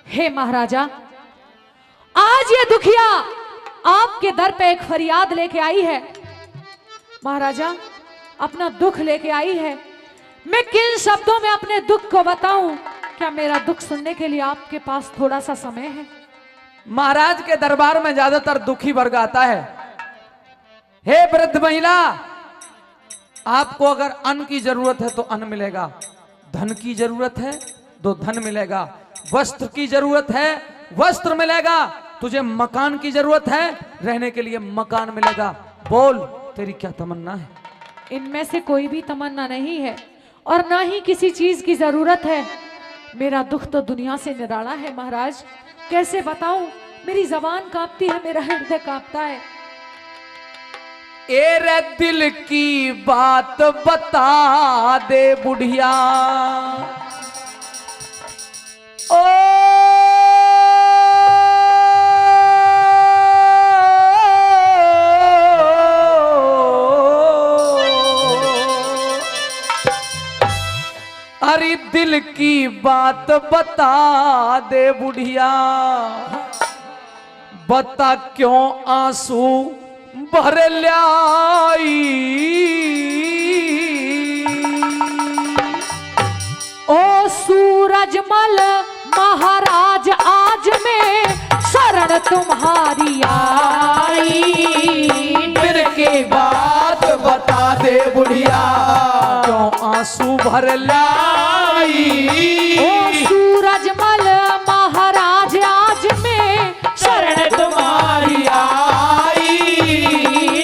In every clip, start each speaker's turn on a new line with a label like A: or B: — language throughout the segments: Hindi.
A: हे महाराजा, आज ये दुखिया आपके दर पे एक फरियाद लेके आई है। महाराजा, अपना दुख लेके आई है। मैं किन शब्दों में अपने दुख को बताऊं? क्या मेरा दुख सुनने के लिए आपके पास थोड़ा सा समय है?
B: महाराज के दरबार में ज्यादातर दुखी वर्ग आता है। हे वृद्ध महिला, आपको अगर अन्न की जरूरत है तो अन्न मिलेगा, धन की जरूरत है तो धन मिलेगा, वस्त्र की जरूरत है वस्त्र मिलेगा, तुझे मकान की जरूरत है रहने के लिए मकान मिलेगा। बोल, तेरी क्या तमन्ना है?
A: इनमें से कोई भी तमन्ना नहीं है और ना ही किसी चीज की जरूरत है। मेरा दुख तो दुनिया से निराला है महाराज, कैसे बताऊं? मेरी जबान कांपती है, मेरा हृदय कांपता है।
B: एरे दिल की बात बता दे बुढ़िया, ओ अरे दिल की बात बता दे बुढ़िया, बता क्यों आंसू भर लाई।
A: ओ सूरजमल महाराज, आज मैं शरण तुम्हारी आई।
B: दिल की बात बता दे बुढ़िया, क्यों आंसू भर लाई।
A: ओ सूरजमल महाराज, आज मैं
B: शरण तुम्हारी आई।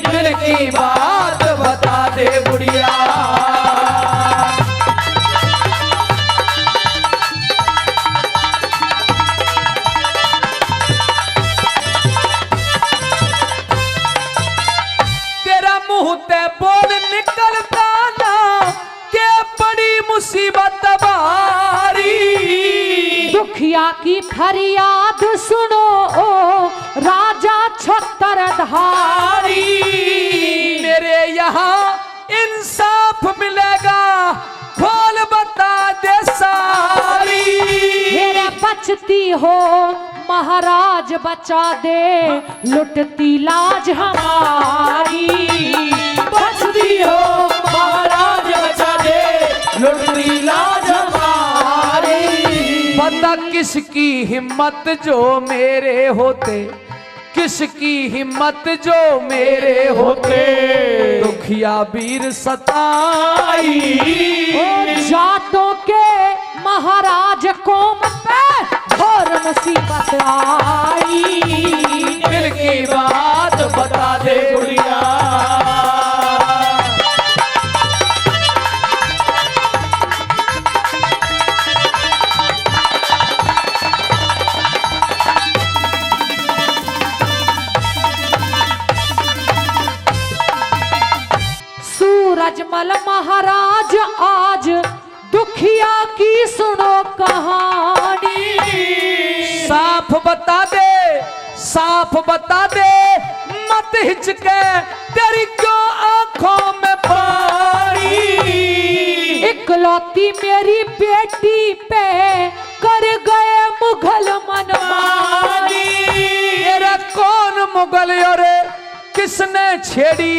B: दिल की बात बता दे बुढ़िया। तेरा मुंह ते बोल निकलता ना के बड़ी मुसीबत बारी।
A: दुखिया की फरियाद सुनो ओ राजा छत्रधारी।
B: मेरे यहाँ इंसाफ मिलेगा, खोल बता दे सारी।
A: मेरे बचती हो महाराज, बचा दे लुटती लाज हमारी।
B: बचती हो महाराज, बचा दे लुटती लाज हमारी। बता किसकी हिम्मत जो मेरे होते, किसकी हिम्मत जो मेरे होते, दुखिया वीर सताई।
A: जाटों के महाराज कौम पे घोर मुसीबत आई।
B: दिल की बात बता दे बुढ़िया।
A: सूरजमल महाराज, आज दुखिया की सुनो कहानी।
B: साफ बता दे, साफ बता दे, मत हिचके, तेरी क्यों आंखों में पानी।
A: इकलौती मेरी बेटी पे कर गए मुगल मनमानी।
B: तेरा कौन मुगल अरे किसने छेड़ी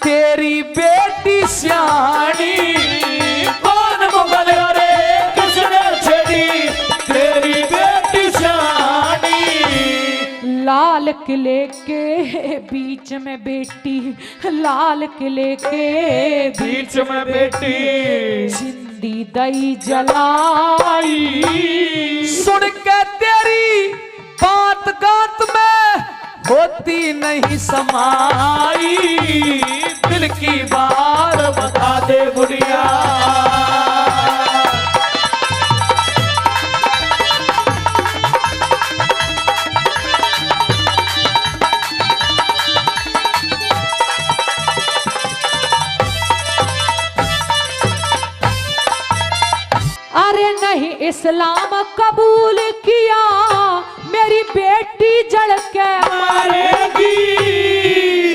B: तेरी बेटी सियानी। कौन मुगल अरे किसने छेड़ी तेरी बेटी सियानी।
A: लाल किले के बीच में बेटी, लाल किले के
B: बीच में बेटी,
A: जिंदी दई जलाई।
B: सुन के तेरी बात गात में होती नहीं समाई। दिल की बात बता दे बुढ़िया।
A: अरे नहीं इस्लाम कबूल किया, मेरी बेटी जड़ के
B: मारेगी।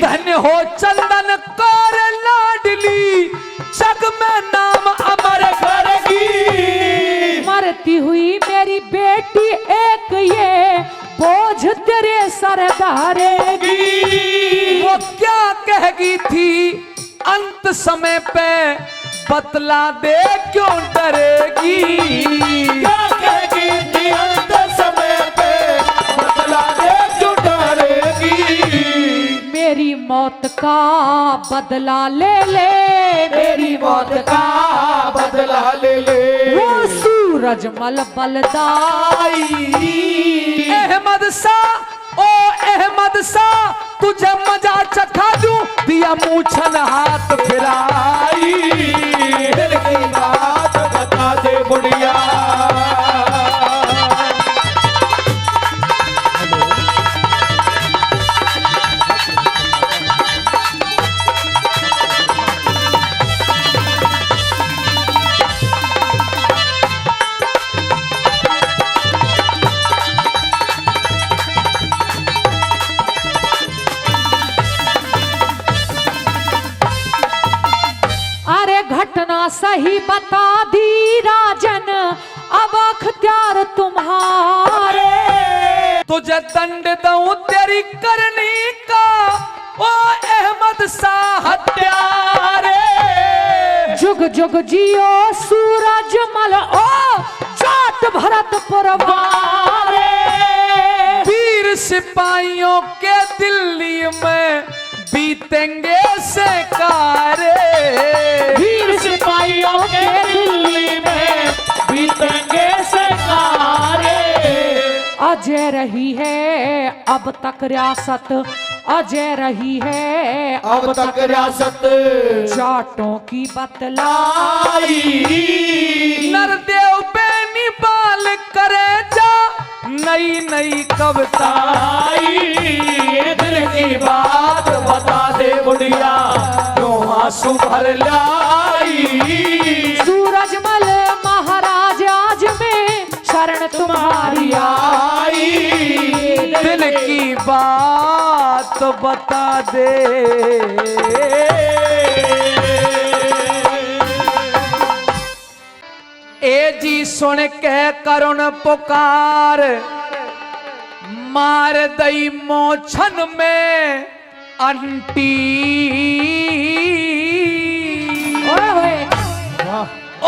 B: धन्य हो चंदन कौर लाडली, जग में नाम अमर करेगी।
A: मरती हुई मेरी मेरी बेटी एक ये बोझ तेरे सर डालेगी।
B: वो क्या कहेगी थी अंत समय पे बतला दे क्यों डरेगी।
C: क्या कहेगी थी अंत समय पे बतला दे क्यों डरेगी।
A: मेरी मौत का बदला ले ले,
C: मेरी मौत का बदला ले ले।
A: वो सूरज मल बलदाई।
B: अहमद सा ओ अहमद सा तुझे मजा चखा दूं, दिया मूछन हाथ फिराई।
C: दिल की बात बता दे बुढ़िया।
A: घटना सही बता दी राजन, अब अख्तियार तुम्हारे।
B: तुझे दंड दूं तेरी करनी का, ओ अहमद शाह हत्यारे।
A: जुग जुग जियो सूरज मल ओ जाट भरत पुरवारे।
B: वीर सिपाहियों के दिल्ली में बीतेंगे से कारे।
C: वीर सिपाहियों के दिल्ली में बीतेंगे से कारे।
A: अजय रही है अब तक रियासत, अजय रही है
C: अब तक रियासत
A: जाटों की बतलाई।
B: नरदेव बेनी बाल करे जा नई नई कविताई।
C: दिल की बात बता दे बुढ़िया, क्यों आंसू भर लाई।
A: सूरजमल महाराज आज में शरण तुम्हारी
C: आई।
B: दिल की बात बता दे। ए जी सुन के करुण पुकार, मार दई मोछन में अंटी। ओ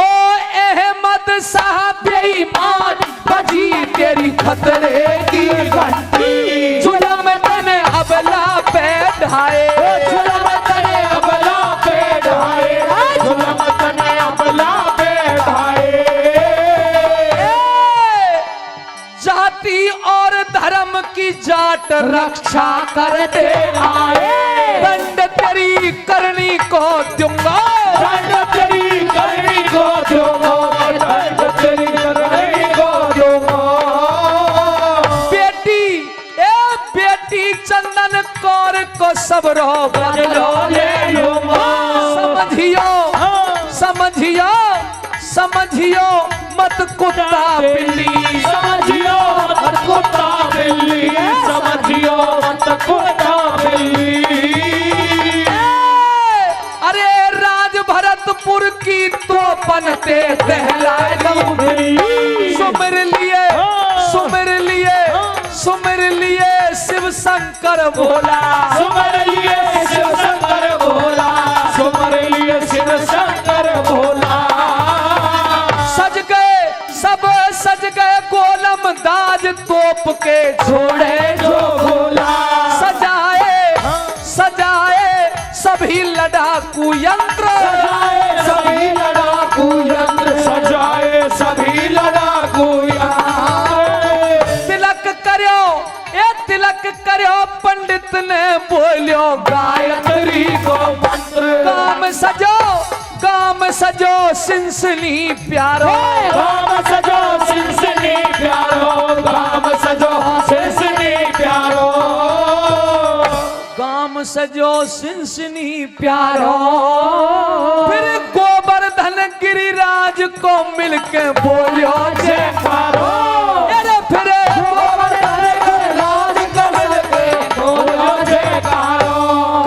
B: अहमद साहब बेईमान बजी तेरी खतरे की घंटी। जुल्म तने अबला पे ढाए,
C: जुल्म तने अबला पे ढाए, जुल्म तने अबला पे ढाए।
B: जाति और धर्म की जाट रक्षा करते आए। दंड तेरी करनी को दूंगा,
C: दंड तेरी करनी को दूंगा, दंड तेरी करनी को दूंगा।
B: बेटी ए बेटी चंदन कौर को सब रो बदलो ले लूंगा। समझियो समझियो समझियो मत कुत्ता बिल्ली।
C: समझियो मत कुत्ता बिल्ली, समझियो मत कुत्ता बिल्ली।
B: अरे राज भरतपुर की तो पनते दहलाए सुमिर लिए सुमिर लिए सुमिर लिए शिव शंकर भोला।
C: सुमिर लिए शिव शंकर भोला, सुमिर लिए शिव शंकर भोला।
B: सज गए सब सज गए गोलम दाज तोप के छोड़े जो
C: भोला।
B: सजाए सजाए सभी लड़ाकू यंत्र,
C: सजाए सभी लड़ाकू यंत्र, सजाए सभी लड़ाकू यंत्र।
B: तिलक करो ए तिलक करो पंडित ने बोलियो गायत्री को मंत्र। काम सजो सिंसनी प्यारो,
C: गाम सजो सिंसनी प्यारो, गाम सजो सिंसनी प्यारो।
B: काम सजो सिंसनी प्यारो। फिर गोवर्धन गिरिराज को मिलके बोलियो जयकारो। अरे फिर
C: गोवर्धन गिरिराज को मिलके बोलियो जयकारो।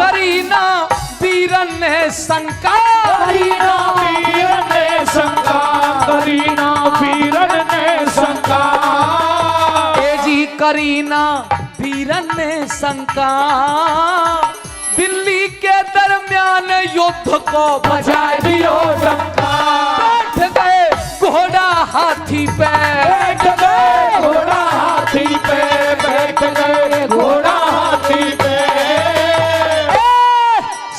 B: करीना वीरन ने शंका,
C: करीना वीरन ने शंका, करीना वीरन ने शंका।
B: तेजी करीना वीरन ने शंका, दिल्ली के दरमियान युद्ध को बजाए दियो डंका। बैठ गए घोड़ा हाथी पे,
C: बैठ गए घोड़ा हाथी पे, बैठ गए घोड़ा हाथी पे।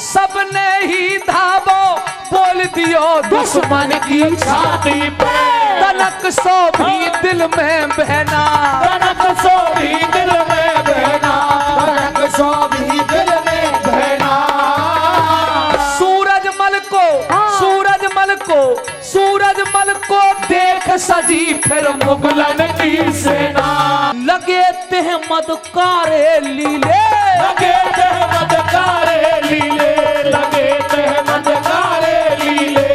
B: सबने ही धावो बोल दियो दुश्मन की छाती पे। तनक सो भी दिल में बहना,
C: तनक सो भी दिल में बहना, तनक सो भी दिल में बहना।
B: सूरजमल को, सूरजमल को, सूरजमल को देख सजी फिर मुगलन की सेना। लगे तहमदकारे लीले,
C: लगे तहमदकारे लीले, लगे तहमदकारे लीले।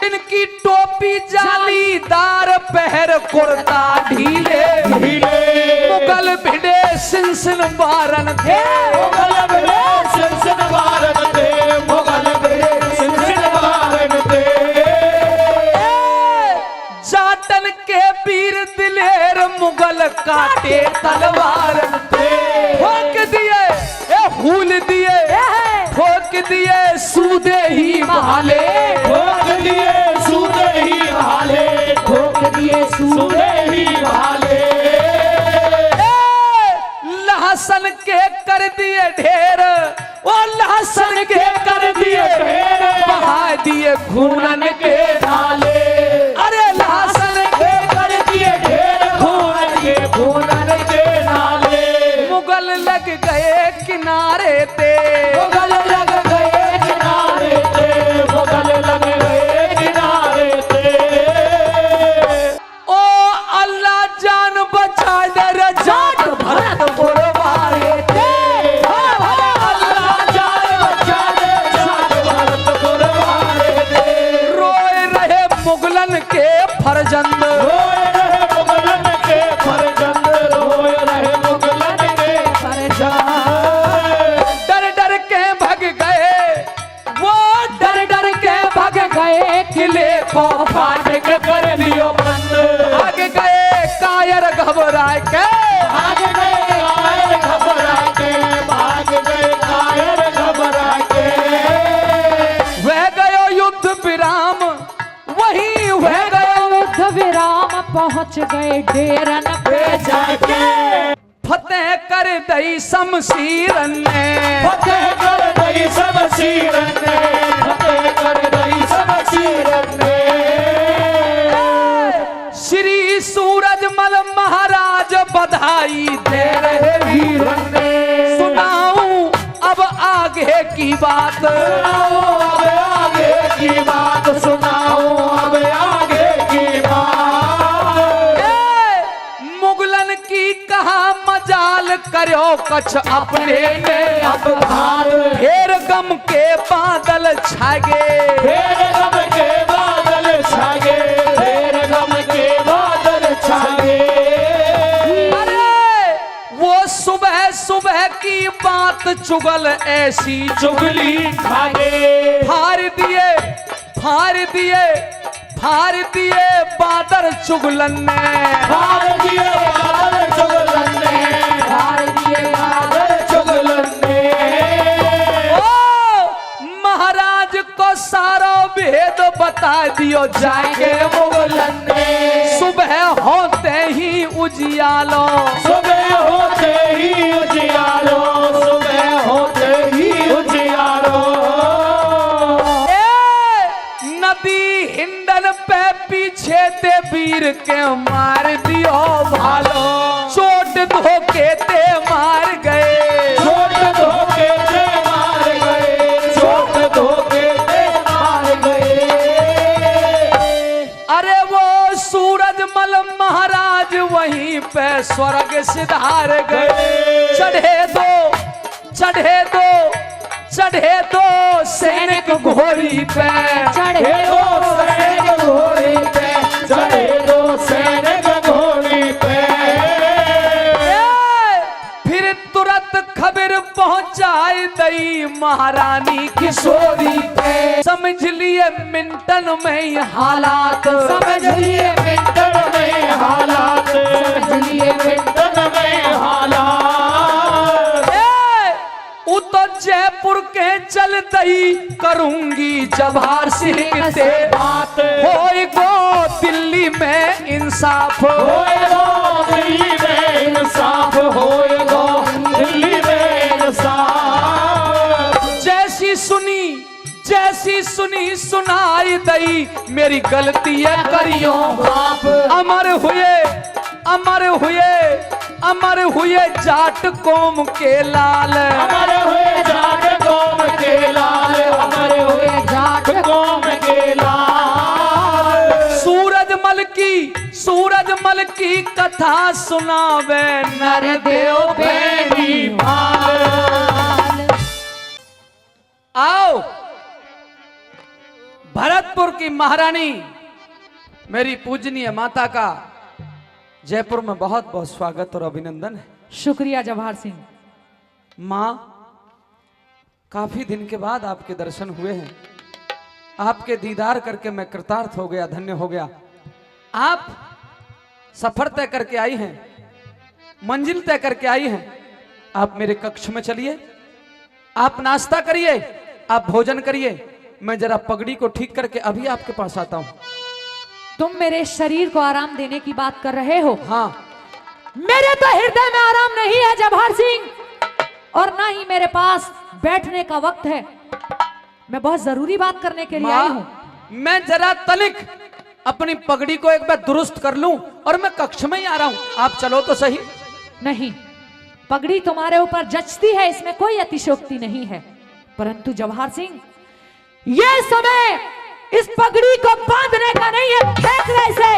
B: इनकी टोपी जालीदार, पहर कुर्ता ढीले
C: ढीले।
B: मुगल भिड़े सिनसिन बारन थे,
C: मुगल भिड़े सिनसिन बारन थे, मुगल भिड़े सिनसिन बारन थे।
B: जाटन के वीर दिलेर मुगल काटे तलवार थे। ठोक दिए हुल दिए, ठोक दिए सूदे ही भाले,
C: ठोक दिए सूदे ही भाले, ठोक दिए सूदे ही भाले।
B: लहसन के कर दिए ढेर, ओ लहसन के कर दिए ढेर, बहा दिए खूनन के नाले। अरे लहसन के
C: कर दिए ढेर, खून के खूनन के नाले।
B: मुगल लग गए किनारे पे,
C: मुगल लग गए किनारे पे, मुगल लग गए किनारे पे।
B: ओ अल्लाह जान बचा दे जाट भरतपुर वाले थे।
C: अल्लाह जान बचा दे जाट भरतपुर वाले थे।
B: रोए रहे मुगलन के फरजंद,
C: रोए रहे मुगलन के फरजंद, रोए रहे मुगलन के फरजंद।
B: डर डर के भग गए, वो डर डर के भग गए, किले को फाड़ के कर लियो बंद। भाग गए कायर घबराए के,
C: भाग गए कायर घबरा के, भाग गए कायर घबरा के।
B: वह गयो युद्ध विराम, वही वह गयो
A: युद्ध विराम, पहुंच गए डेरन पे
C: जाके
B: फतेह कर दई शमशीरन ने,
C: फतेह कर दई शमशीरन ने, फतेह कर दई शमशीरन ने।
B: श्री सूरजमल महाराज बधाई दे रहे वीरन ने। सुनाऊं अब आगे की बात,
C: सुनाओ अब आगे की बात, सुनाओ अब आगे की बात।
B: मुगलन की कहा मजाल करो कछ अपने ने अब घात। फेर गम के बादल छागे,
C: फेर गम के बादल छागे, फेर गम के बादल छागे।
B: अरे वो सुबह सुबह की बात चुगल ऐसी
C: चुगली खागे,
B: फाड़ दिए, फाड़ दिए, फाड़ दिए बादल चुगलन ने।
C: फाड़ दिए बादल चुगलन ने, फाड़ दिए बादल चुगलन ने।
B: ओ महाराज को सारा भेद बता दियो जाके
C: मुगलन ने।
B: सुबह होते ही उजियालो,
C: सुबह होते ही उजियारो, सुबह होते ही उजियारो।
B: नदी हिंडन पे पीछे ते वीर के मार दियो भालो। चोट धोके ते मार गए,
C: चोट धोके ते मार गए, चोट धोके ते मार गए।
B: अरे वो सूरजमल महाराज वहीं पे स्वर्ग सिधार गए। चढ़े दो, चढ़े दो, चढ़े दो सैनिक घोड़ी पे,
C: चढ़े दो सैनिक घोड़ी पे, चढ़े दो सैनिक घोड़ी पे।
B: फिर तुरंत खबर पहुंचाई दई महारानी किशोरी पे। समझ लिए मिंटन में ही हालात,
A: समझ लिए
C: मिंटन में हालात,
A: समझ लिए
C: मिंटन में हालात।
B: उ तो जयपुर के चल दई करूंगी जवाहर सिंह से
C: बात
B: होए गो दिल्ली में इंसाफ,
C: होएगो दिल्ली में इंसाफ, होएगो दिल्ली में इंसाफ।
B: जैसी सुनी सुनाई दई मेरी गलती है करियो
C: बाप।
B: अमर हुए जाट कौम के लाल,
C: अमर हुए जाट कौम के लाल, अमर हुए जाट कौम के लाल।
B: सूरजमल की कथा सुनावे नरदेव बेनी
C: भाल।
B: आओ भरतपुर की महारानी मेरी पूजनीय माता का जयपुर में बहुत बहुत स्वागत और अभिनंदन है।
A: शुक्रिया जवाहर सिंह।
B: माँ, काफी दिन के बाद आपके दर्शन हुए हैं, आपके दीदार करके मैं कृतार्थ हो गया, धन्य हो गया। आप सफर तय करके आई हैं, मंजिल तय करके आई हैं। आप मेरे कक्ष में चलिए, आप नाश्ता करिए, आप भोजन करिए, मैं जरा पगड़ी को ठीक करके अभी आपके पास आता हूं।
A: तुम मेरे शरीर को आराम देने की बात कर रहे हो?
B: हाँ,
A: मेरे तो हृदय में आराम नहीं है जवाहर सिंह, और ना ही मेरे पास बैठने का वक्त है। मैं बहुत जरूरी बात करने के लिए आई हूँ।
B: मैं जरा तनिक अपनी पगड़ी को एक बार दुरुस्त कर लूं और मैं कक्ष में ही आ रहा हूं, आप चलो तो सही।
A: नहीं, पगड़ी तुम्हारे ऊपर जचती है, इसमें कोई अतिशयोक्ति नहीं है, परंतु जवाहर सिंह ये समय इस पगड़ी को बांधने का नहीं है, फेंक दे इसे।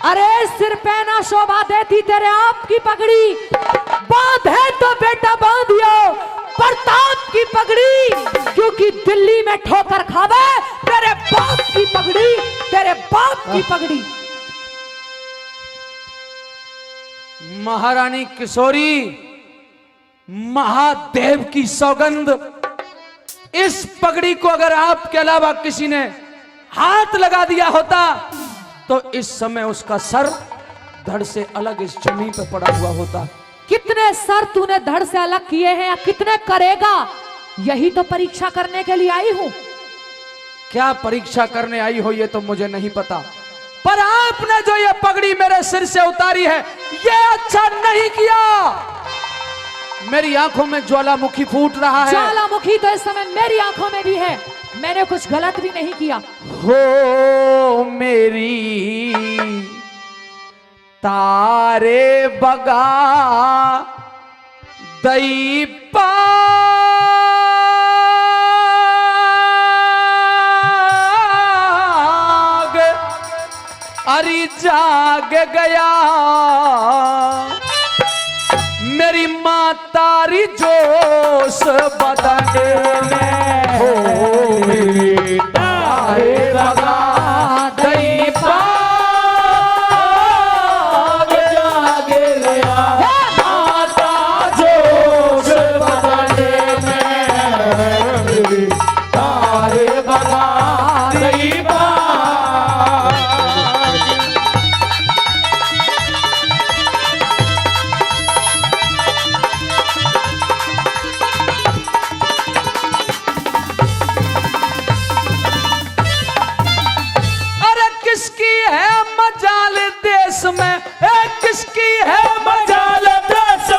A: अरे सिर पे ना शोभा देती तेरे आप की पगड़ी, बांधे तो बेटा बांधियो प्रताप की पगड़ी, क्योंकि दिल्ली में ठोकर खावे तेरे बाप की पगड़ी, तेरे बाप की पगड़ी।
B: महारानी किशोरी, महादेव की सौगंध, इस पगड़ी को अगर आपके अलावा किसी ने हाथ लगा दिया होता तो इस समय उसका सर धड़ से अलग इस जमीन पर पड़ा हुआ होता।
A: कितने सर तूने धड़ से अलग किए हैं या कितने करेगा, यही तो परीक्षा करने के लिए आई हूं।
B: क्या परीक्षा करने आई हो ये तो मुझे नहीं पता, पर आपने जो ये पगड़ी मेरे सिर से उतारी है ये अच्छा नहीं किया। मेरी आंखों में ज्वालामुखी फूट रहा है।
A: ज्वालामुखी तो इस समय मेरी आंखों में भी है, मैंने कुछ गलत भी नहीं किया।
B: हो मेरी तारे बगा दई पाग, अरे जाग गया मेरी माँ तारी जोश बदन में, हो मेरी तारे बगा दई पाग,
C: जाग गया माता जोश बदन में, तारे बगा दई पाग।
B: किसकी है
C: मजाल देश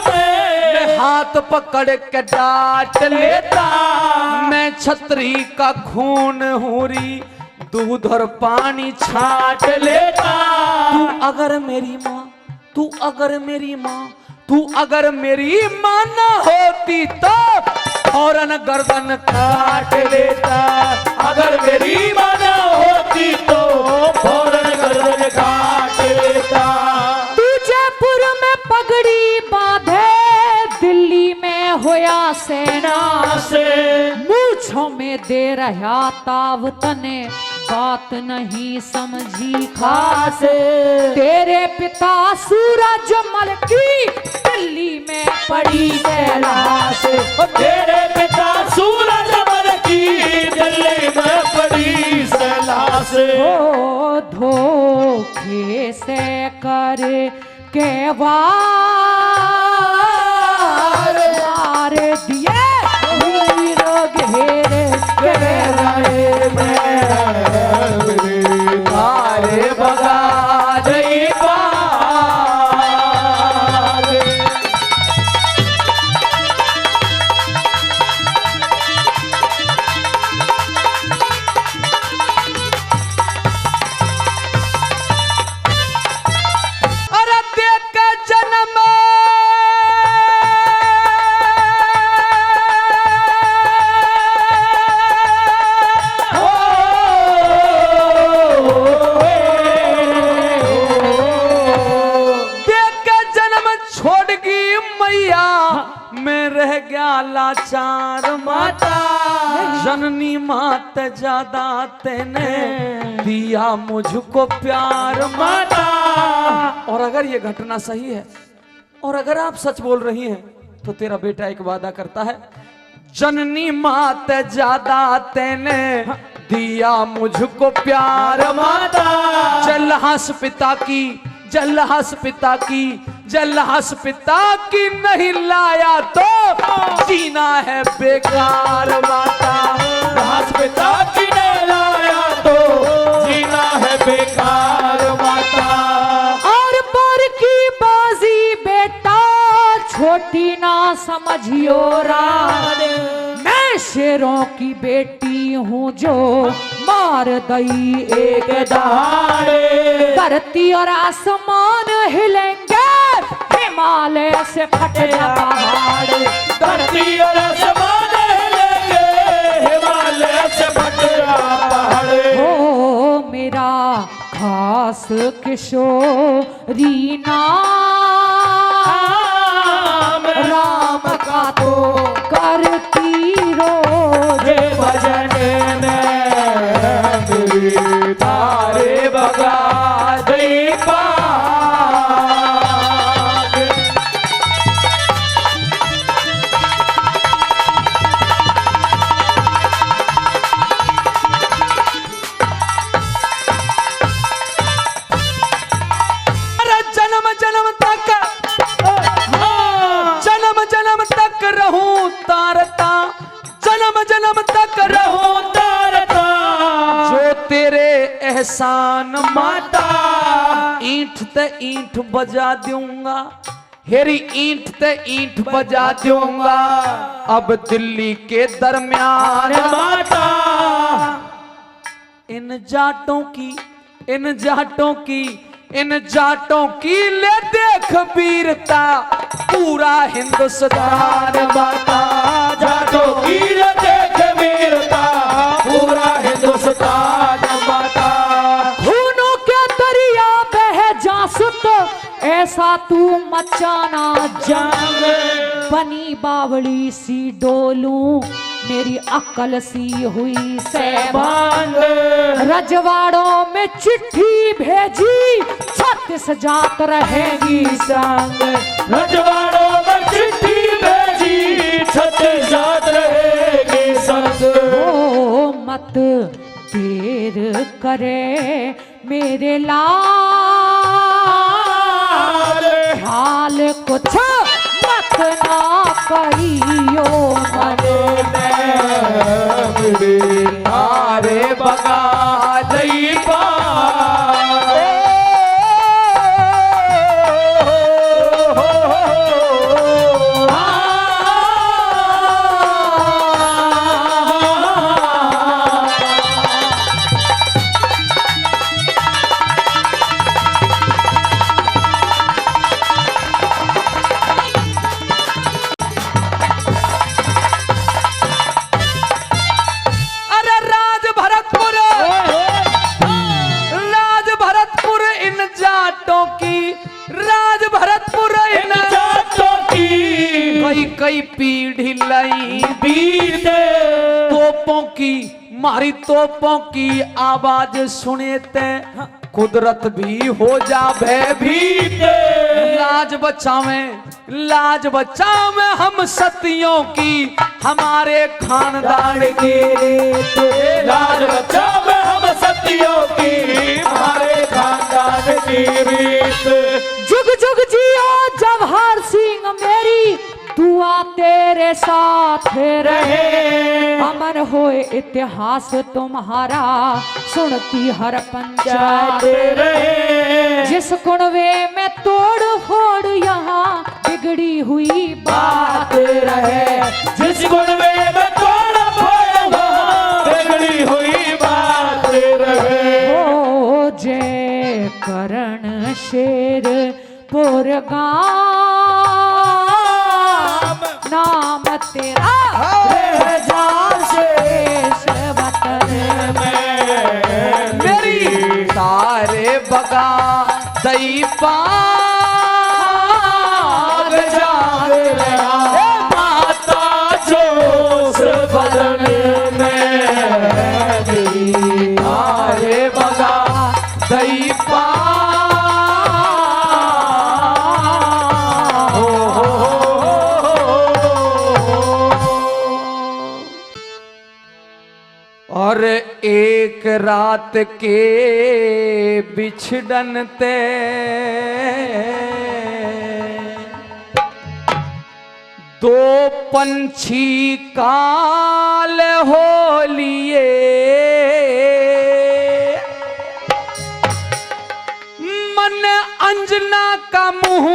C: में,
B: हाथ पकड़ के डांट लेता, मैं छतरी का खून हूरी दूध और पानी छाट लेता। तू अगर मेरी माँ, तू अगर मेरी माँ, तू अगर मेरी माँ न होती तो फौरन गर्दन काट लेता।
C: अगर मेरी माँ न होती तो फौरन गर्दन काट लेता।
A: जयपुर में पगड़ी बांधे, दिल्ली में होया सेना
C: से,
A: मूछों में दे रहा ताव तने, बात नहीं समझी खास। तेरे पिता सूरजमल की दिल्ली में पड़ी कैलाश,
C: तेरे पिता सूरजमल की गले में पड़ी सला से
A: ओ धोखे से कर के वार मार दिए वीर घेरे घेरे
B: तारे बगा
C: गई पार
B: अरे देख का जन्म देख का जन्म छोड़गी मैया मैं रह गया लाचार माता जननी मात ज्यादा तेने दिया मुझको प्यार माता। और अगर ये घटना सही है और अगर आप सच बोल रही हैं तो तेरा बेटा एक वादा करता है, जननी मात ज्यादा तेने दिया मुझको प्यार माता। जल हंस पिता की जल हंस पिता की जल हंस पिता की नहीं लाया तो जीना है बेकार माता।
C: घास पिता की ने लाया तो जीना है बेकार माता।
A: और पर की बाजी बेटा छोटी ना समझियो रान मैं शेरों की बेटी हूँ जो मार दई एक
C: दहाड़े
A: धरती और आसमान हिलेंगे हिमालय से फट जा पहाड़
C: धरती और आसमान हिलेंगे हिमालय से फट जा पहाड़।
A: हो मेरा खास किशोरी नाम राम का तो करती रोज
C: भजन में तारे बगा गई पार।
B: अरे जन्म जन्म तक जन्म जन्म तक रहूं तारता जन्म जन्म तक रहूं तारता जो तेरे एहसान माता। ईंट ते ईंट बजा दूंगा हेरी ईंट ते ईंट बजा दूंगा अब दिल्ली के दरमियान
C: माता
B: इन जाटों की इन जाटों की इन जाटों की ले देख वीरता पूरा हिंदुस्तान
C: माता जाटों की देख वीरता पूरा हिंदुस्तान माता।
A: खूनों के दरिया बह जा सुत ऐसा तू मचाना जंग बनी बावड़ी सी डोलूं मेरी अक्ल सी हुई सैबान रजवाड़ों में चिट्ठी भेजी 36 जात रहेगी संग
C: रजवाड़ों में चिट्ठी भेजी 36 जात रहेगी संग।
A: ओ मत देर करे मेरे लाल हाल कुछ मत ना करियो मन
C: तारे बगा दई
B: कई पीढ़ी लाई
C: बीते
B: तोपों की मारी तोपों की आवाज सुने ते कुदरत भी हो जा भयभीत, लाज बचावे हम सतियों की, हमारे खानदान की रीत।
C: लाज बचावे हम सतियों की, हमारे खानदान की रीत।
A: जुग जुग जियो जवाहर सिंह मेरी दुआ तेरे साथ रहे, अमर होए इतिहास तुम्हारा सुनती हर पंचायत
C: रहे।
A: जिस कुनवे में तोड़ फोड़ यहाँ बिगड़ी हुई बात रहे,
C: जिस कुनवे में तोड़ फोड़ वहाँ बिगड़ी हुई बात रहे।
A: ओ जय करण शेर पुर नाम तेरा रह जा शेष वतन में।
B: मेरी तारे बगा दई पाग जाग रहा,
C: माता जोश बदन में।
B: तारे बगा दई और एक रात के बिछड़न ते दो पंछी काल हो लिए, मन अंजना का मुंह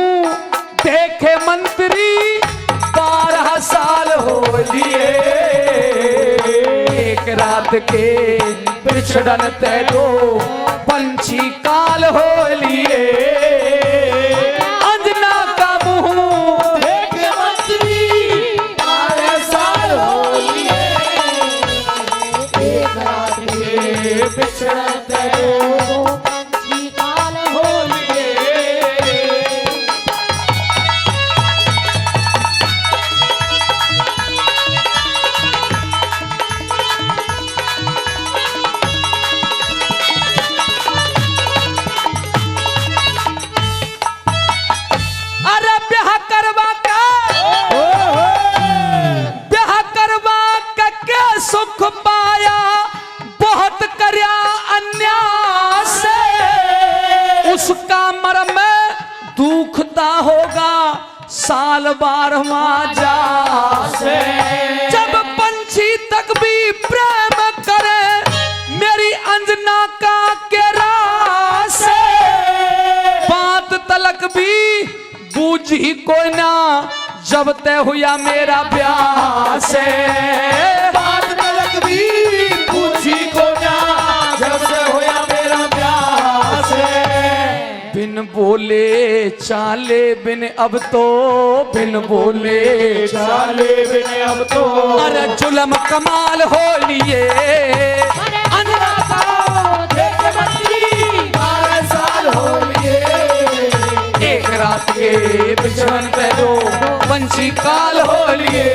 B: देखे मंत्री 12 साल हो लिए। एक रात के बिछड़न ते दो पंछी काल हो लिए, अंजना का मुंह
C: देखे मंत्री 12 साल हो लिए। एक रात के बिछड़ते दो पंछी काल हो लिए।
B: सुख पाया बहुत कर्या अन्याय से, उसका मरम में दुखता होगा साल 12वां जा से। जब पंछी तक भी प्रेम करे मेरी अंजना का केरा से, बात तलक भी बूझी कोई ना जब तय हुआ मेरा ब्याह से।
C: बात तलक भी पूछी को ना जब से हुआ मेरा ब्याह से।
B: बिन बोले चाले बिन अब तो, बिन बोले
C: चाले बिन अब तो,
B: अरे जुल्म कमाल हो लिए।
C: अंजना का देख मंत्री 12 साल हो लिए।
B: एक रात के बिछड़न पे दो पंछी काल हो लिए।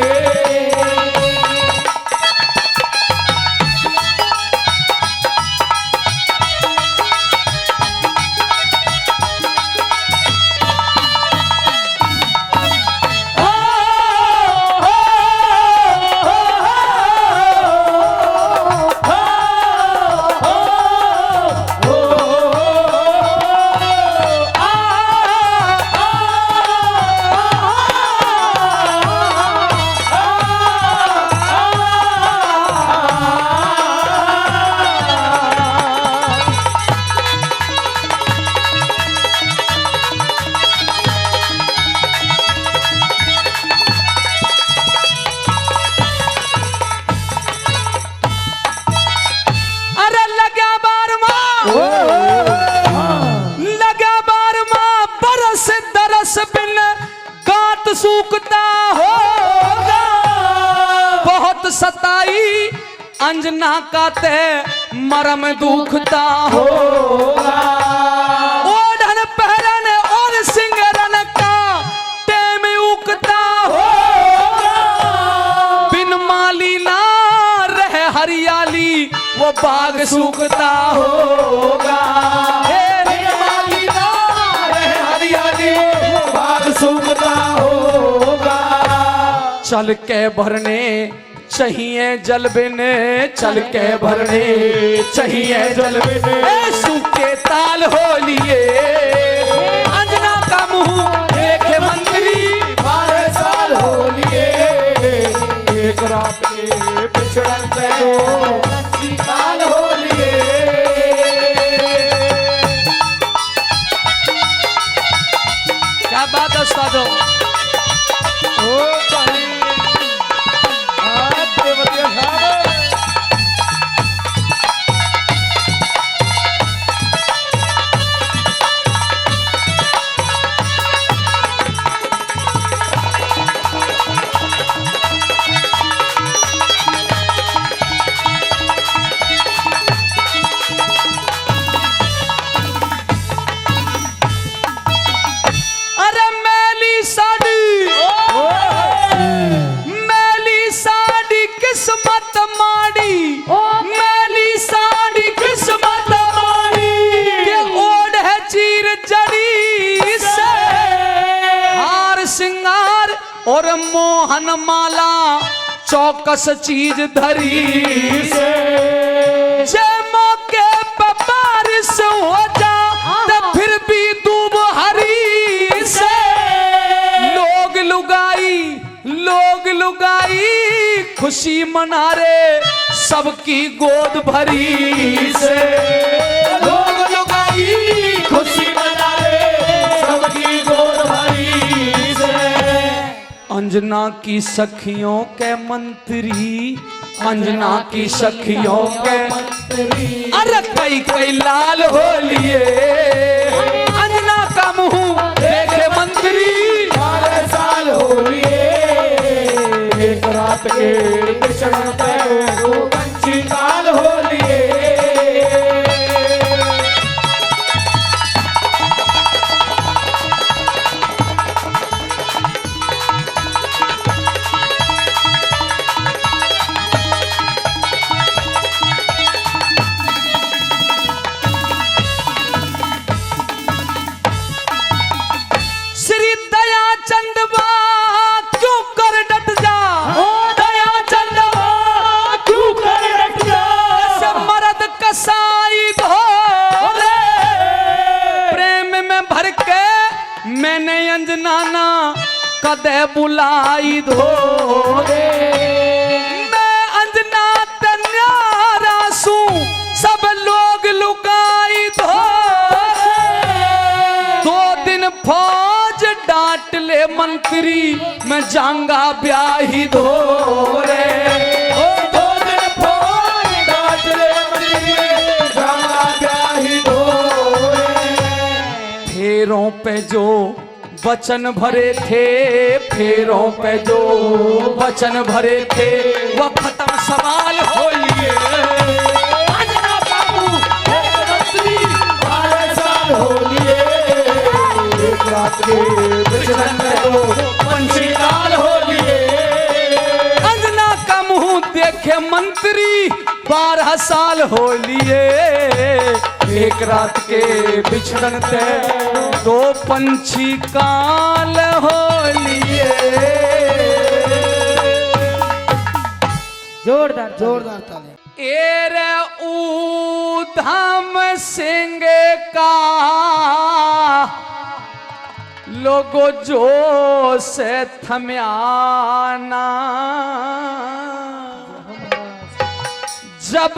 B: सूखता होगा बहुत सताई अंजना का ते मरम दुखता होगा। ओढ़न पहरन और सिंगरन का टेम उगता होगा। बिन माली ना रहे हरियाली वो बाग सूखता होगा। चल के भरने चाहिए जलबिन, चल के भरने चाहिए जलबिन। सूखे ताल हो लिए अंजना का मुंह देखे मंत्री,
C: 12 साल हो लिए एक रात के बिछड़न पे दो पंछी काल हो लिए।
B: क्या बात है उस्तादो।
C: ओ भाई आप देवतिया साहब
B: अरे मैली साड़ी, मैली साड़ी किस्मत माड़ी, मैली साड़ी किस्मत माड़ी के ओढ़ है चीर जड़ी से। हार सिंगार और मोहन माला चौकस चीज धरी से। जय मौके पे बारिश हो जा तब फिर भी दूब हरी से। लोग लुगाई खुशी मना रे सबकी गोद भरी से।
C: लोग लुगाई खुशी मना रे सबकी गोद भरी से।
B: अंजना की सखियों के मंत्री, अंजना की सखियों के
C: मंत्री,
B: अरे कई लाल हो लिए अंजना का मुंह देखे मंत्री।
C: 12 साल हो लिए एक रात के बिछड़न पे दो पंछी काल हो लिए।
B: श्री दया चंदवा क्यों कर डट जा, दया चंदवा
C: क्यों कर डट जा।
B: से मर्द कसाई घोले प्रेम में भर के मैंने अंजनाना कदे बुलाई धोले। मैं अंजना तन्यारा सू सब लोग लुकाई धोले। 2 दिन फौज डांट ले मंत्री मैं जाऊंगा ब्याही धोरे।
C: ओ 2 दिन फौज डांट ले मंत्री जाना ब्याही धोरे।
B: फेरों पे जो वचन भरे थे, फेरों पे जो वचन भरे थे वह खत्म सवाल हो लिए। अंजना बाबू
C: मंत्री 12 साल हो लिए एक रात के बिछड़न पे दो पंछी काल हो लिए।
B: अंजना का मुंह देखे मंत्री 12 साल हो लिए एक रात के बिछड़न ते 2 पंछी काल हो लिए।
C: जोरदार ताली।
B: एरे ऊधम सिंह का लोगो जो से थम्याना जब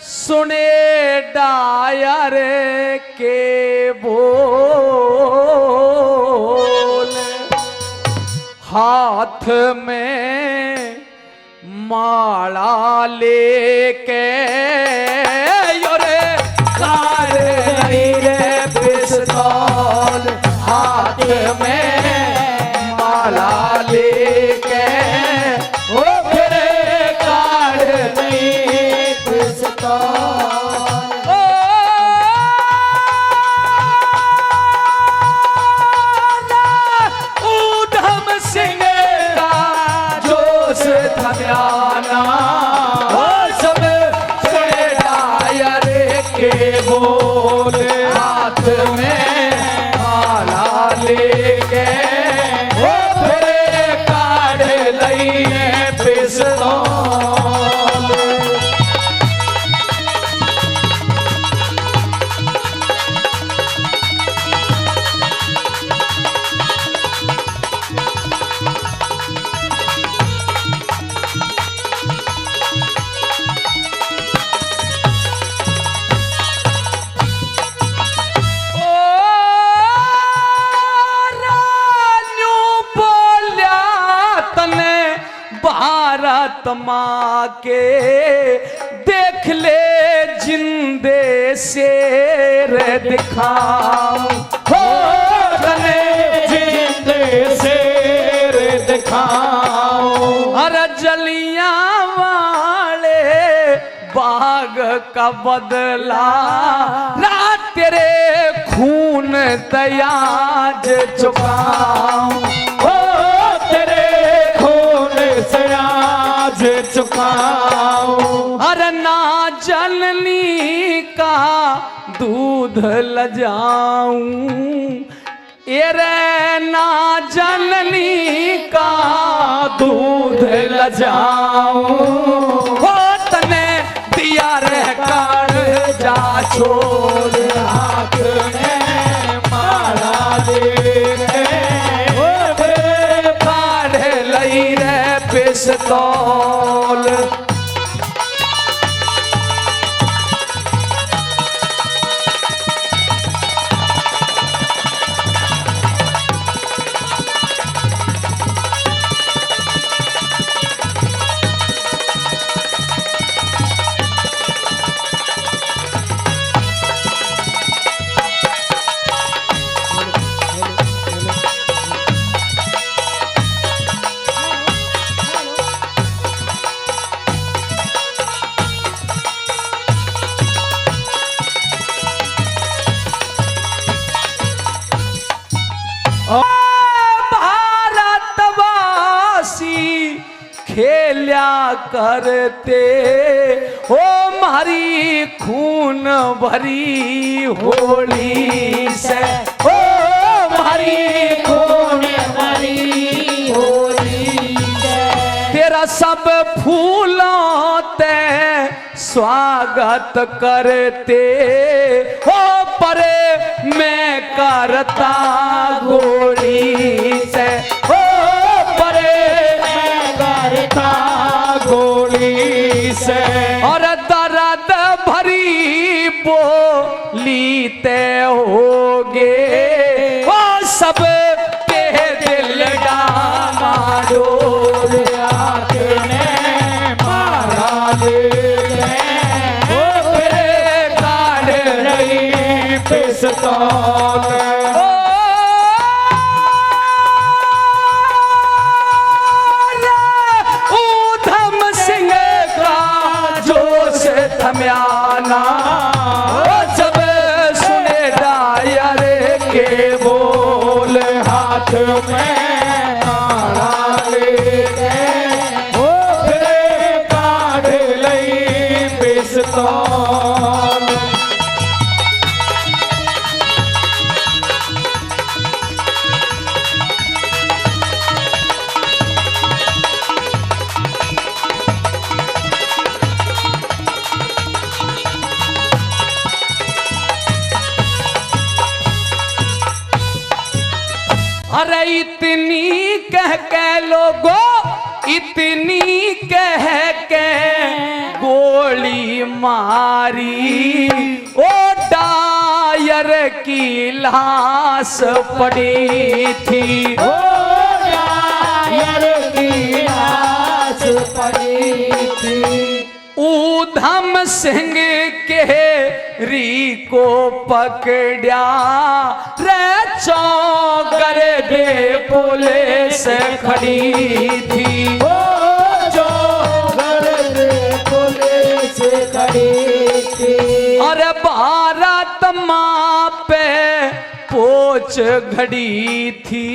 B: सुने डायर के बोल हाथ में माला लेके योरे कारे रे पिस्तौल हाथ में माला लेके ओ फिर काढ़ नहीं पिस्तौल। ओ ऊधम सिंह का जोश थम्याना सब के देख ले जिंदे शेर दिखाऊं हो तने
C: जिंदे शेर दिखाओ
B: अरे जलियां वाले बाग का बदला रात तेरे खून तयाज चुकाऊं
C: ओ तेरे खून से आज चुकाओ
B: अरे ना जननी का दूध लजाऊं एरे ना जननी का दूध लजाऊं हो तने दिया रे काढ़ जा छोड़
C: हाथ में मारा दे
B: काढ़ लई रे पिस्तौल खेल्या करते ओ मारी खून भरी होली से ओ मारी खून भरी होली से तेरा सब फूलों ते स्वागत करते हो परे मैं करता गोली से हो परे
C: करता गोली से
B: और दर्द भरी बोली ते होगे वो सब के दिल डामाडो
C: हाथ ने मारा दे
B: काढ़
C: रही पिस्तौल
B: थम्याना जब सुने डायर के बोल
C: हाथ में मारा ले ओ काढ़ लई पिस्तौल अरे इतनी कह के लोगो इतनी कह के गोली मारी ओ डायर की लाश पड़ी थी ओ डायर की लाश पड़ी थी
B: ऊधम सिंह के री को पकड़ा रे चौकर दे पुलिस खड़ी थी
C: ओ जो घर पुलिस खड़ी थी
B: अरे भारत माँ पे पोच घड़ी थी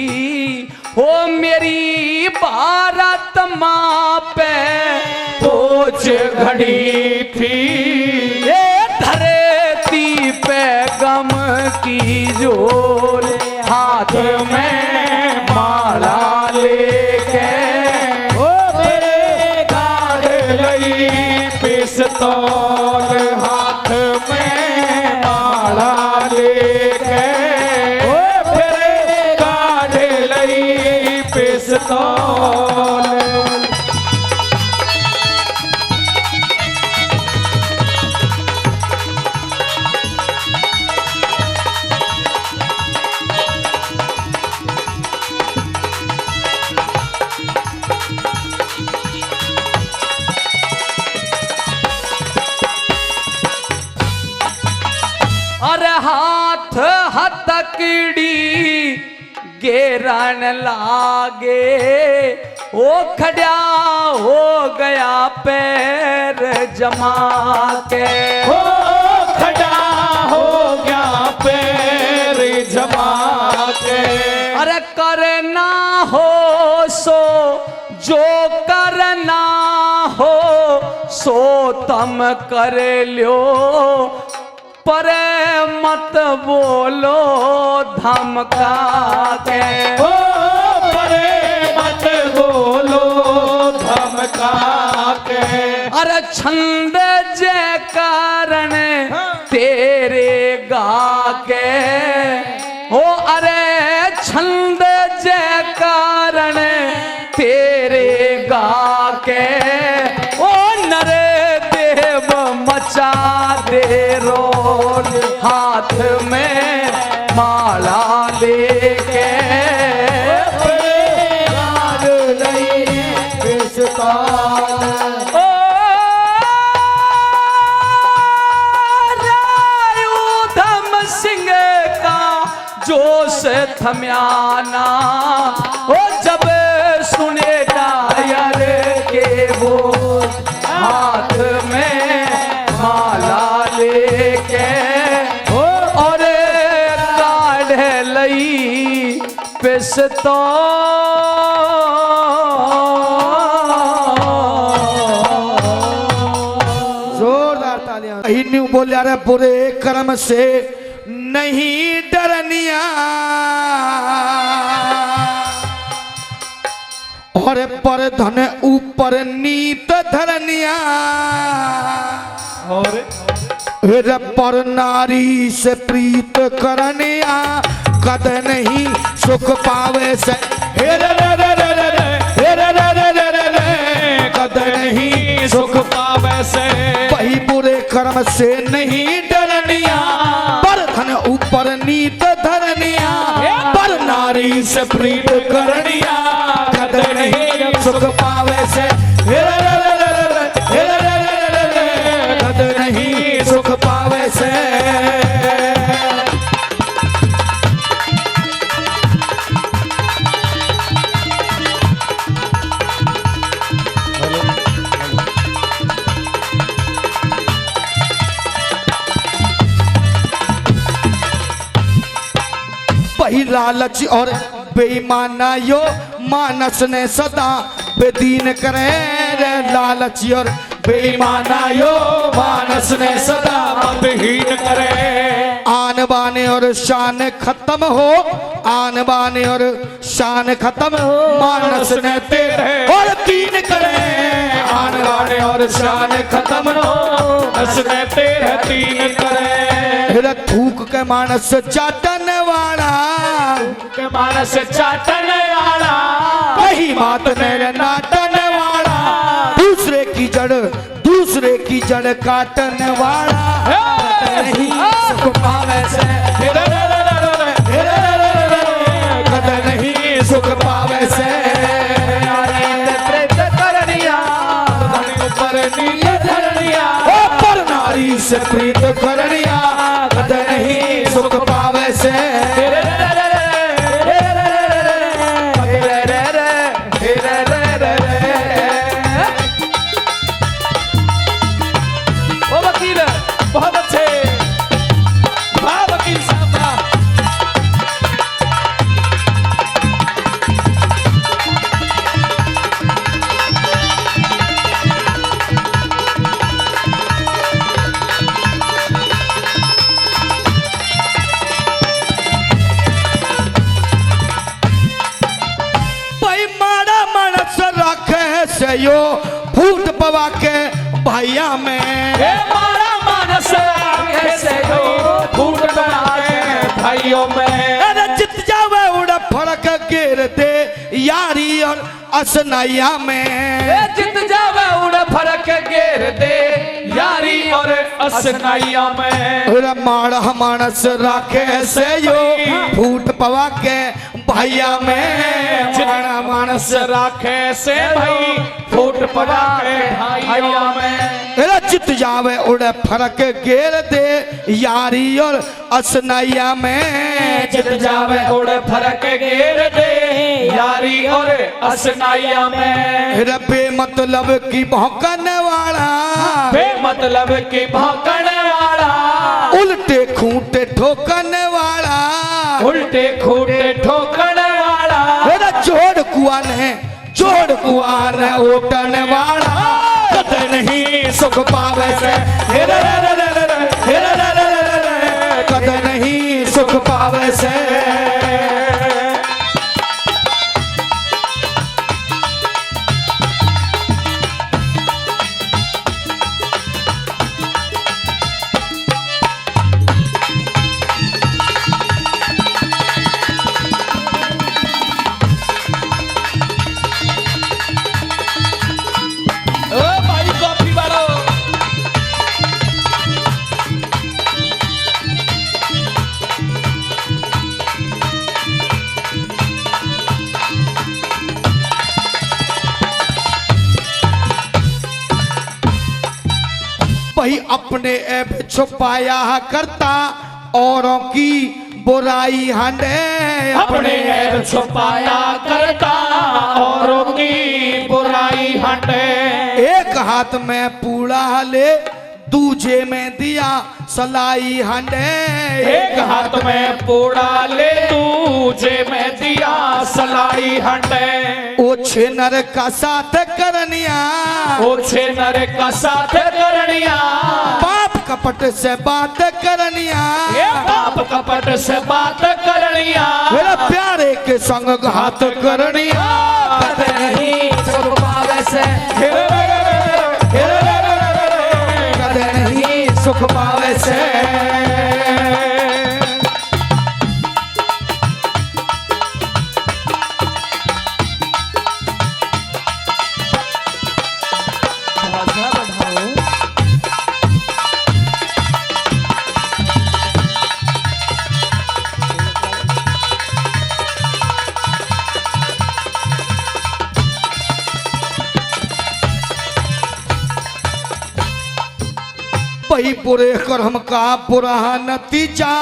B: हो मेरी भारत माँ पे पोच घड़ी थी ये धरती पे गम की जोर हाथ में माला लेके
C: ओ तेरे काढ़ लई पिस्तौल हाथ में माला लेके ओ तेरे काढ़ लई पिस्तौल
B: हथकड़ी गेरन लागे, ओ खड़ा हो गया पैर जमा के,
C: हो खड़ा हो गया पैर जमा के।
B: अरे करना हो सो जो करना हो सो तम कर लो, पर मत बोलो धमका के,
C: हो परे मत बोलो धमका के।
B: अरे छंद जय कारण तेरे गा के, हो अरे छंद जय कारण तेरे गा के, ओ नरे देव मचा दे रोल, हाथ में माला लेके, ओ रायुधम सिंह का जोश थम्याना, ओ जब सुने डायर के वो हाथ में माला लेके, और काढ़ लई पिस्तौल,
C: जोरदार तालियां। न्यू बोलिया रे बुरे कर्म से नहीं डरनिया, और पर धन ऊपर नीत धरनिया, और पर नारी से प्रीत करनिया, कद नहीं सुख पावे से, हे रे रे रे रे रे रे, हे रे रे रे रे रे रे, कद नहीं सुख पावे से। वही बुरे कर्म से नहीं डरनिया, पर धन ऊपर नीत धरनिया, पर नारी से प्रीत करनिया, कद नहीं सुख पावे से। हे रे रे रे रे रे, हे रे रे रे रे रे, कद नहीं सुख पावे से। वही लालच और बेईमाना यो मानस ने सदा बेदीन करे रे, लालच और बेईमाना यो मानस ने सदा मतहीन करे। आन बाने और शान खत्म हो, आन बाने और शान खत्म हो, मानस ने तेरे और दीन करे, आन बाने और शान खत्म हो, मानस ने तेरे दीन करे। थूक के मानस चाटन वाला, के मानस चाटन वाला, कही बात मेरे नाटन वाला, दूसरे की जड़ काटन वाला, नहीं सुख पावे से, कद नहीं सुख पावे से। पर नारी से प्रीत करनिया, कद नहीं सुख पावे से।
B: ओ वकील बहुत अच्छे, वाह वकील साहब।
C: से यो फूट पवा के भैया में,
B: मारा मानस कैसे हो फूट पवा के भाइयों में।
C: अरे जित जावे उड़ फड़क गिर दे यारी और असनैया में,
B: जित जावे उड़ फड़क गिर दे यारी और असनैया में।
C: माड़ा मानस राखे से यो फूट पवा के भैया में, माड़ा मानस राखे से भाई फूट पवा के भैया में। चित जावे उड़े फरक घेर दे यारी और असनैया में,
B: जित जावे उड़ फरक घेर दे यारी और असनाइया में।
C: रबे मतलब की भौंकन वाला,
B: बेमतलब की भौंकन वाला,
C: उल्टे खूंटे ठोकन वाला,
B: उल्टे खूंटे ठोकन वाला,
C: मेरा जोड़ कुआन है, जोड़ कुआन ओटन वाला, कदे नहीं सुख पावे से, कदे नहीं सुख पावे से। वही अपने ऐब छुपाया करता औरों की बुराई हंडे,
B: अपने ऐब छुपाया करता औरों की बुराई हटे।
C: एक हाथ में पूड़ा ले दूजे में दिया सलाई हंडे,
B: एक हाथ में पूड़ा ले दूजे में दिया सलाई हटे।
C: ओछे नर का साथ करनिया,
B: ओछे नर का साथ करनिया,
C: पाप कपट से बात करनिया,
B: पाप कपट से बात करनिया,
C: मेरा प्यारे के संग घात करनिया,
B: कदे नहीं सुख पावे से,
C: कदे नहीं सुख पावे से। वही बुरे कर्म का बुरा नतीजा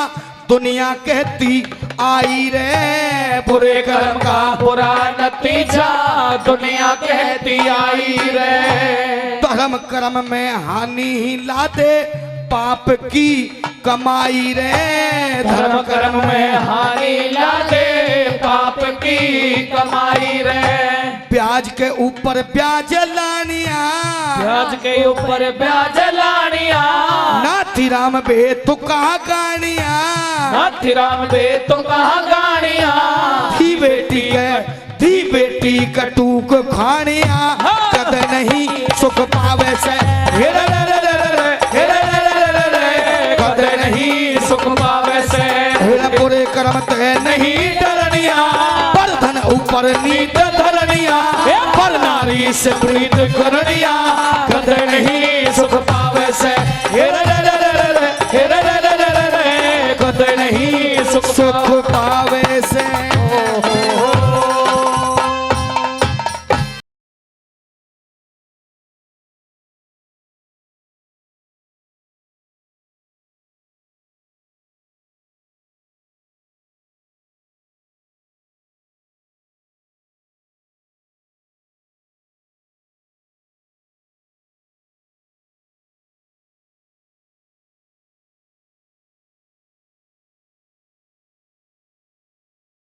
C: दुनिया कहती आई रे,
B: बुरे कर्म का बुरा नतीजा दुनिया कहती आई रे।
C: धर्म कर्म में हानि ही ला दे पाप की कमाई रे,
B: धर्म कर्म में हानि ला दे पाप की कमाई रे।
C: ब्याज के ऊपर ब्याज लानिया,
B: ब्याज के ऊपर ब्याज लानिया,
C: नाथी राम बे तू कहाँ गानिया,
B: नाथी राम बे तू कहाँ गानिया,
C: थी बेटी कटूक खानिया, कद नहीं सुख पावे से,
B: कद नहीं सुख पावे से।
C: बुरे कर्म ते नहीं डरनिया, पर धन ऊपर नीत धरनिया, पर नारी से प्रीत करनिया,
B: कद नहीं सुख पावे से,
C: कद नहीं सुख